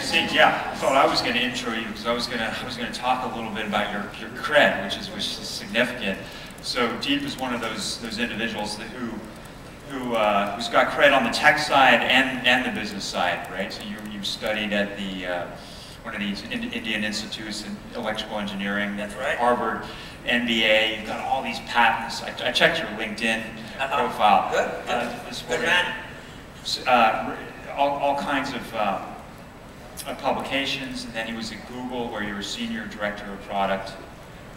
see, yeah, I thought I was going to intro you because I was going to talk a little bit about your cred, which is significant. So Deep is one of those individuals who's got cred on the tech side and the business side, right? So you studied at the one of these Indian institutes in electrical engineering. That's right. Harvard, MBA. You've got all these patents. I checked your LinkedIn profile. Good man. All kinds of publications, and then he was at Google, where you were senior director of product.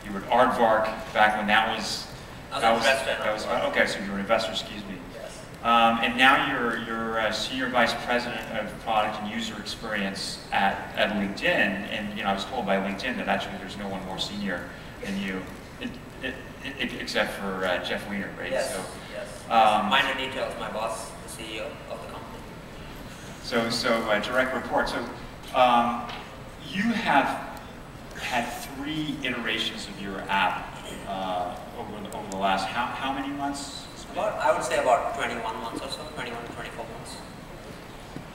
You were at Aardvark back when that was okay. So you were an investor, excuse me. Yes. And now you're senior vice president of product and user experience at LinkedIn. And I was told by LinkedIn that actually there's no one more senior than you, except for Jeff Weiner, right? Yes. So, yes. Minor details. My boss, the CEO of the company. So direct report. So you have had 3 iterations of your app over the last how many months? I would say about 21 months or so, 21 to 24 months.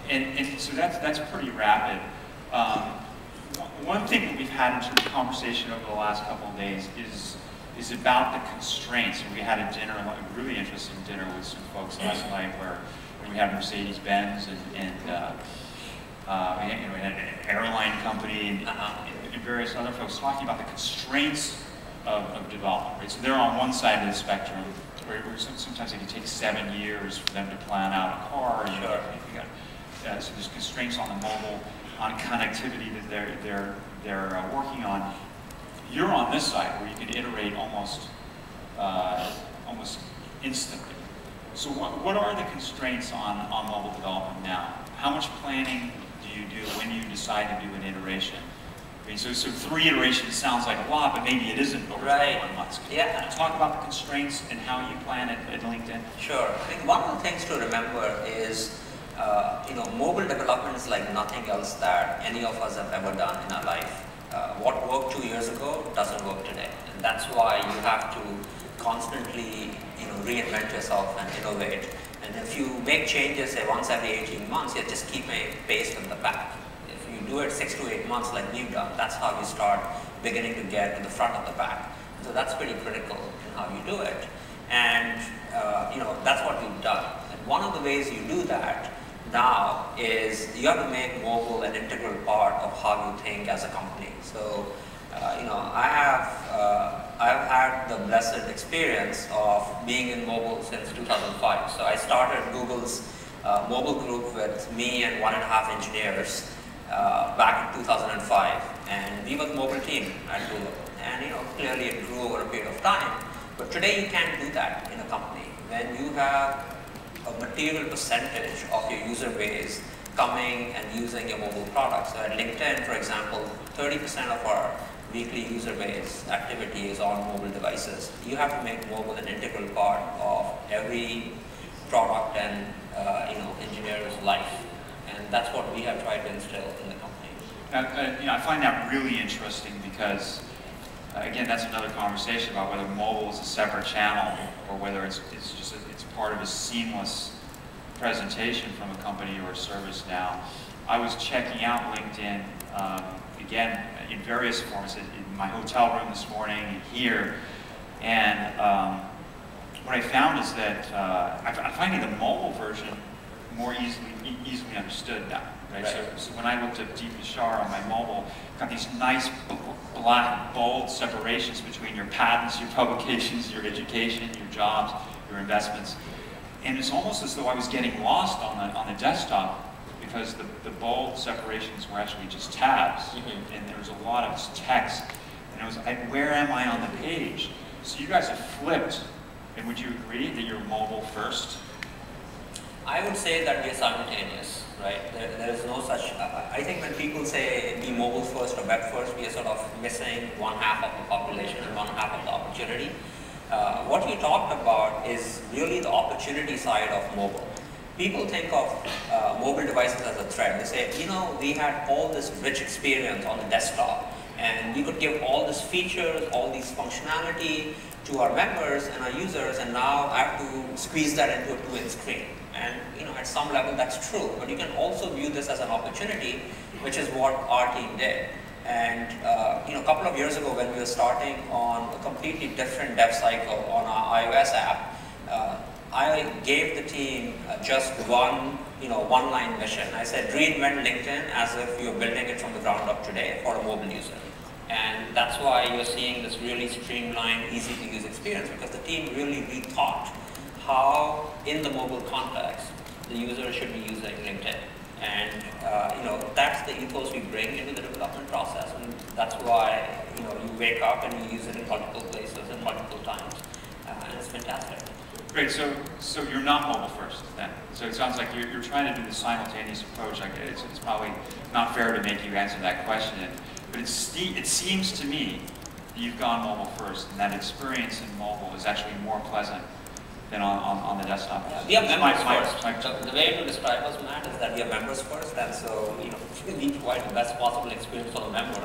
And so that's pretty rapid. One thing that we've had in terms of conversation over the last couple of days is about the constraints. And we had a dinner, a really interesting dinner with some folks last night where we had Mercedes-Benz and we had an airline company and various other folks talking about the constraints of development. Right? So they're on one side of the spectrum, where sometimes it can take 7 years for them to plan out a car. So there's constraints on the mobile, on connectivity that they're working on. You're on this side where you can iterate almost instantly. So what are the constraints on mobile development now? How much planning do you do when you decide to do an iteration? I mean, so 3 iterations sounds like a lot, but maybe it isn't over 21 months. Can you talk about the constraints and how you plan it at LinkedIn? Sure. I think one of the things to remember is, mobile development is like nothing else that any of us have ever done in our life. What worked 2 years ago doesn't work today, and that's why you have to constantly, reinvent yourself and innovate. And if you make changes, say once every 18 months, you're just keeping pace with the pack. If you do it 6 to 8 months like we've done, that's how you start beginning to get to the front of the pack. So that's pretty critical in how you do it. And that's what we've done. And one of the ways you do that now is you have to make mobile an integral part of how you think as a company. So, I've had the blessed experience of being in mobile since 2005. So I started Google's mobile group with me and 1.5 engineers back in 2005, and we were the mobile team at Google. And clearly it grew over a period of time. But today you can't do that in a company when you have a material percentage of your user base coming and using your mobile products. So at LinkedIn, for example, 30% of our weekly user base activity is on mobile devices. You have to make mobile an integral part of every product and engineer's life, and that's what we have tried to instill in the company. I find that really interesting because, again, that's another conversation about whether mobile is a separate channel or whether it's part of a seamless presentation from a company or a service now. I was checking out LinkedIn again in various forms in my hotel room this morning and here, and what I found is that I'm finding the mobile version more easily understood now. Right? So when I looked at Deep Bashar on my mobile, got these nice black, bold separations between your patents, your publications, your education, your jobs, your investments. And it's almost as though I was getting lost on the desktop because the bold separations were actually just tabs, and there was a lot of text. And it was like, where am I on the page? So you guys have flipped, and would you agree that you're mobile first? I would say that we are simultaneous, right? There is no such, I think when people say be mobile first or web first, we are sort of missing 1/2 of the population and 1/2 of the opportunity. What you talked about is really the opportunity side of mobile. People think of mobile devices as a threat. They say, we had all this rich experience on the desktop, and we could give all these features, all these functionality to our members and our users, and now I have to squeeze that into a 2-inch screen. And at some level that's true, but you can also view this as an opportunity, which is what our team did. And a couple of years ago, when we were starting on a completely different dev cycle on our iOS app, I gave the team just one-line mission. I said, reinvent LinkedIn as if you're building it from the ground up today for a mobile user. And that's why you're seeing this really streamlined, easy-to-use experience, because the team really rethought how, in the mobile context, the user should be using LinkedIn. And that's the ethos we bring into the development process, and that's why you wake up and you use it in multiple places and multiple times, and it's fantastic. Great. So you're not mobile first then. So it sounds like you're trying to do the simultaneous approach. Like it's probably not fair to make you answer that question, but it seems to me that you've gone mobile first, and that experience in mobile is actually more pleasant than on the desktop. Yeah, we are members first. The way to describe us, Matt, is that we are members first, and so we provide the best possible experience for the member,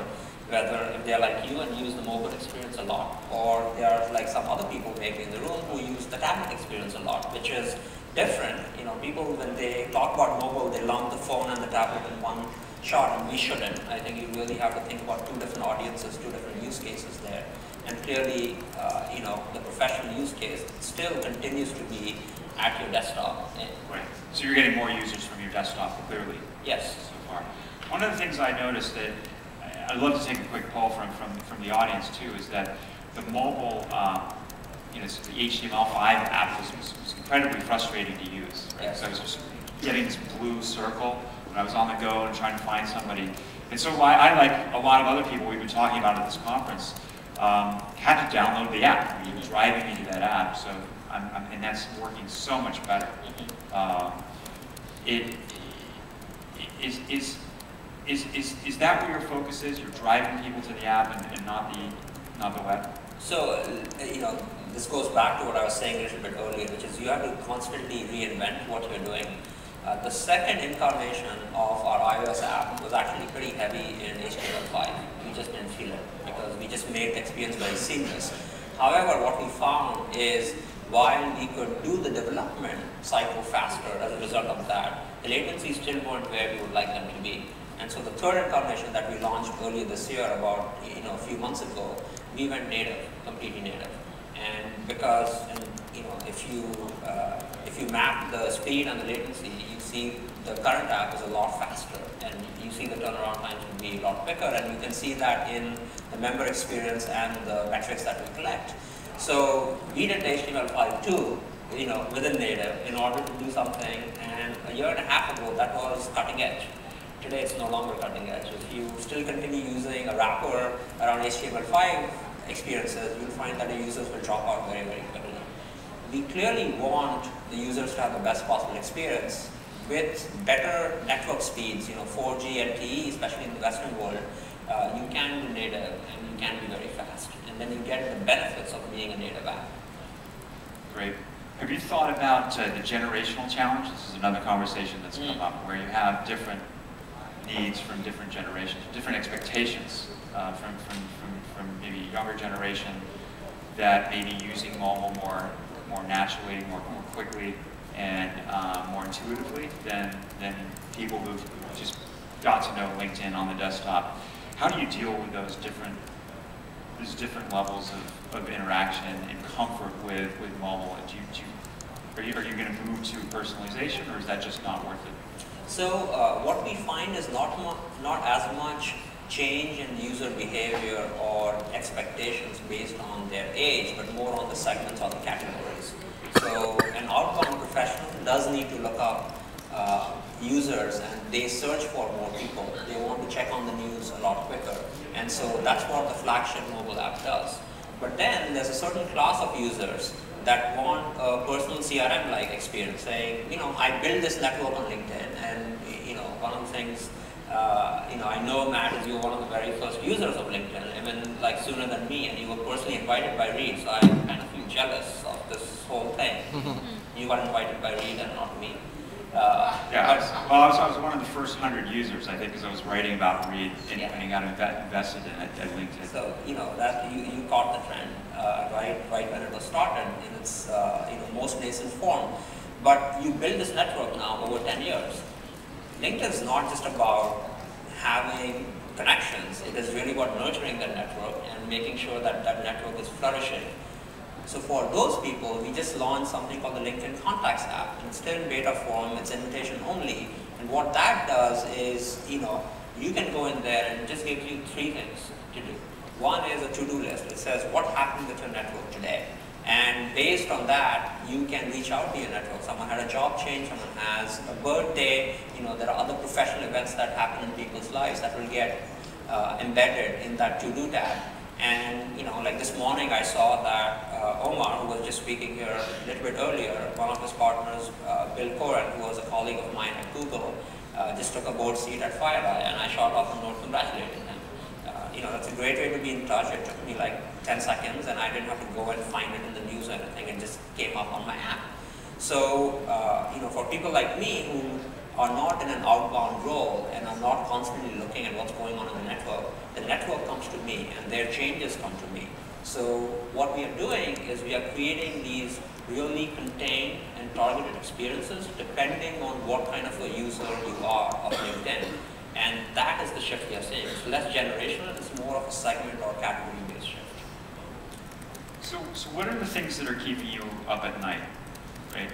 whether if they're like you and use the mobile experience a lot, or they are like some other people maybe in the room who use the tablet experience a lot, which is different. People, when they talk about mobile, they lump the phone and the tablet in one shot, and we shouldn't. I think you really have to think about two different audiences, two different use cases there. And clearly, the professional use case still continues to be at your desktop. Right. So you're getting more users from your desktop, clearly. Yes. So far. One of the things I noticed that I'd love to take a quick poll from the audience too is that the mobile, so the HTML5 app was incredibly frustrating to use. Right? Yes. So I was just getting this blue circle when I was on the go and trying to find somebody. And so I, like a lot of other people we've been talking about at this conference, had to download the app. It was driving me to that app, so and that's working so much better. Is that where your focus is? You're driving people to the app and not the web? So this goes back to what I was saying a little bit earlier, which is you have to constantly reinvent what you're doing. The second incarnation of our iOS app was actually pretty heavy in HTML5. We just didn't feel it because we just made the experience very seamless. However, what we found is while we could do the development cycle faster as a result of that, the latencies still weren't where we would like them to be. And so the third incarnation that we launched earlier this year, about a few months ago, we went native, completely native. And because if you map the speed and the latency, you see the current app is a lot faster, and you see the turnaround times will be a lot quicker, and you can see that in the member experience and the metrics that we collect. So we did HTML5 too, within native in order to do something, and a year and a half ago that was cutting edge. Today it's no longer cutting edge. If you still continue using a wrapper around HTML5 experiences, you'll find that the users will drop out very, very quickly. We clearly want the users to have the best possible experience with better network speeds, 4G LTE, especially in the Western world. You can do native and you can be very fast, and then you get the benefits of being a native app. Great. Have you thought about the generational challenge? This is another conversation that's come up where you have different needs from different generations, different expectations from maybe younger generation that may be using mobile more naturally, more quickly, and more intuitively than people who've just got to know LinkedIn on the desktop. How do you deal with those different levels of interaction and comfort with mobile? Are you going to move to personalization, or is that just not worth it? So what we find is not as much change in user behavior or expectations based on their age, but more on the segments or the categories. So an outbound professional does need to look up users, and they search for more people. They want to check on the news a lot quicker. And so that's what the flagship mobile app does. But then there's a certain class of users that want a personal CRM-like experience, saying, I built this network on LinkedIn, and one of the things, I know, Matt, is you were one of the very first users of LinkedIn, even like sooner than me, and you were personally invited by Reed, so I kind of feel jealous of this whole thing. You got invited by Reed and not me. I was one of the first 100 users, I think, because I was writing about Reed and I got invested in it at LinkedIn. So that you caught the trend right when it was started in its most nascent form. but you build this network now over 10 years. LinkedIn is not just about having connections, it is really about nurturing that network and making sure that that network is flourishing. So for those people, we just launched something called the LinkedIn Contacts app, and it's still in beta form, it's invitation only. And what that does is, you can go in there and it just gives you 3 things to do. One is a to-do list. It says what happened with your network today. And based on that, you can reach out to your network. Someone had a job change, someone has a birthday, there are other professional events that happen in people's lives that will get embedded in that to-do tab. And like this morning I saw that Omar, who was just speaking here a little bit earlier, one of his partners, Bill Coren, who was a colleague of mine at Google, just took a board seat at FireEye, and I shot off a note congratulating him. That's a great way to be in touch. It took me like 10 seconds, and I didn't have to go and find it in the news or anything. It just came up on my app. So, for people like me who are not in an outbound role and are not constantly looking at what's going on in the network comes to me, and their changes come to me. So, what we are doing is we are creating these really contained and targeted experiences depending on what kind of a user you are of LinkedIn. And that is the shift we are seeing. It's less generational, it's more of a segment or category-based shift. So what are the things that are keeping you up at night? Right?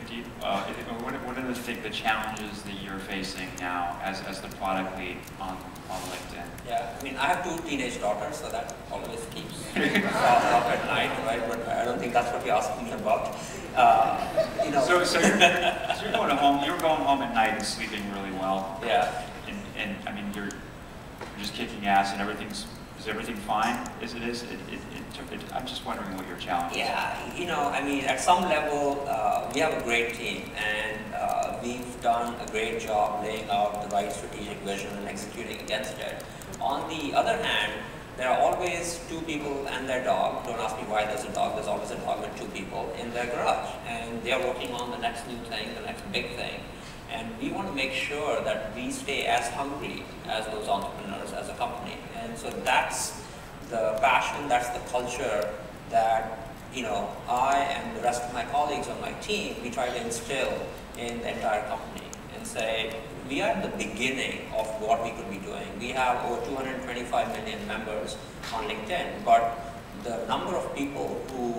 What are the challenges that you're facing now as the product lead on LinkedIn? Yeah, I mean, I have 2 teenage daughters, so that always keeps me up at night, right? But I don't think that's what you're asking me about. So you're going home. You're going home at night and sleeping really well. Yeah. And I mean, you're just kicking ass, and is everything fine as it is? I'm just wondering what your challenge is. Yeah, I mean, at some level, we have a great team, and we've done a great job laying out the right strategic vision and executing against it. On the other hand, there are always 2 people and their dog. Don't ask me why there's a dog. There's always a dog with 2 people in their garage, and they are working on the next new thing, the next big thing. And we want to make sure that we stay as hungry as those entrepreneurs as a company. And so that's the passion, that's the culture that I and the rest of my colleagues on my team, we try to instill in the entire company and say, we are at the beginning of what we could be doing. We have over 225 million members on LinkedIn, but the number of people who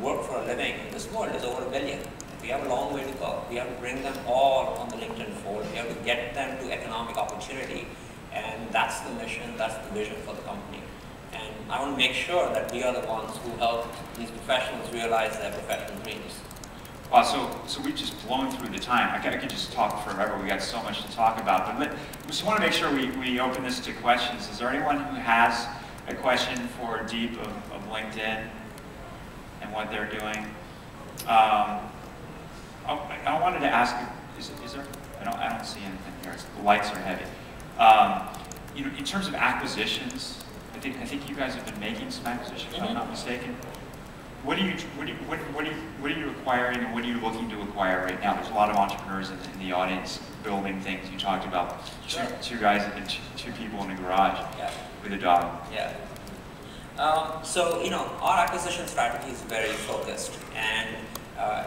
work for a living in this world is over 1 billion. We have a long way to go. We have to bring them all on the LinkedIn fold. We have to get them to economic opportunity. And that's the mission, that's the vision for the company. And I want to make sure that we are the ones who help these professionals realize their professional dreams. Wow, so we've just blown through the time. I could just talk forever. We got so much to talk about. But we just want to make sure we open this to questions. Is there anyone who has a question for Deep of LinkedIn and what they're doing? I wanted to ask you, is there? I don't see anything here. The lights are heavy. In terms of acquisitions, I think you guys have been making some acquisitions, if I'm not mistaken. What are you acquiring, and what are you looking to acquire right now? There's a lot of entrepreneurs in the audience building things. You talked about two guys and 2 people in the garage with a dog. Yeah. So our acquisition strategy is very focused, and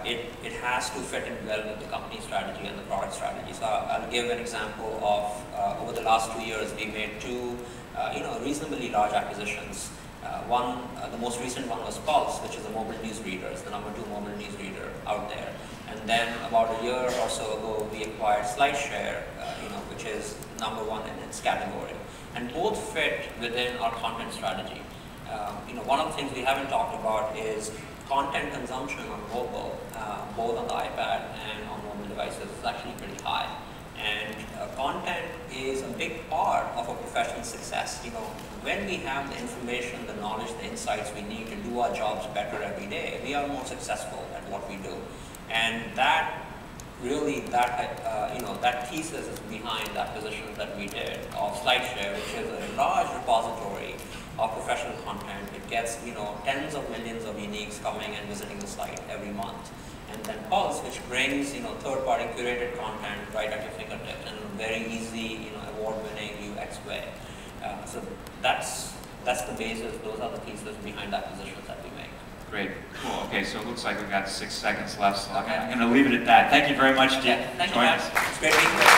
it has to fit in well with the company strategy and the product strategy. So I'll give an example of over the last 2 years, we made 2 reasonably large acquisitions. The most recent one was Pulse, which is a mobile news reader. It's the number 2 mobile news reader out there. And then about a year or so ago, we acquired SlideShare, which is number 1 in its category. And both fit within our content strategy. One of the things we haven't talked about is content consumption on mobile, both on the iPad and on mobile devices, is actually pretty high. And content is a big part of a professional success. When we have the information, the knowledge, the insights we need to do our jobs better every day, we are more successful at what we do. And that really, that thesis is behind the acquisition that we did of SlideShare, which is a large repository of professional content. It gets tens of millions of uniques coming and visiting the site every month. And then Pulse, which brings third-party curated content right at your fingertips in a very easy, award-winning UX way. So that's the basis. Those are the theses behind the acquisitions that we make. Great, cool. Okay, so it looks like we've got 6 seconds left, so Okay. I'm going to leave it at that. Thank you very much, Dick. Thank you, Join Matt. us. It's great being here.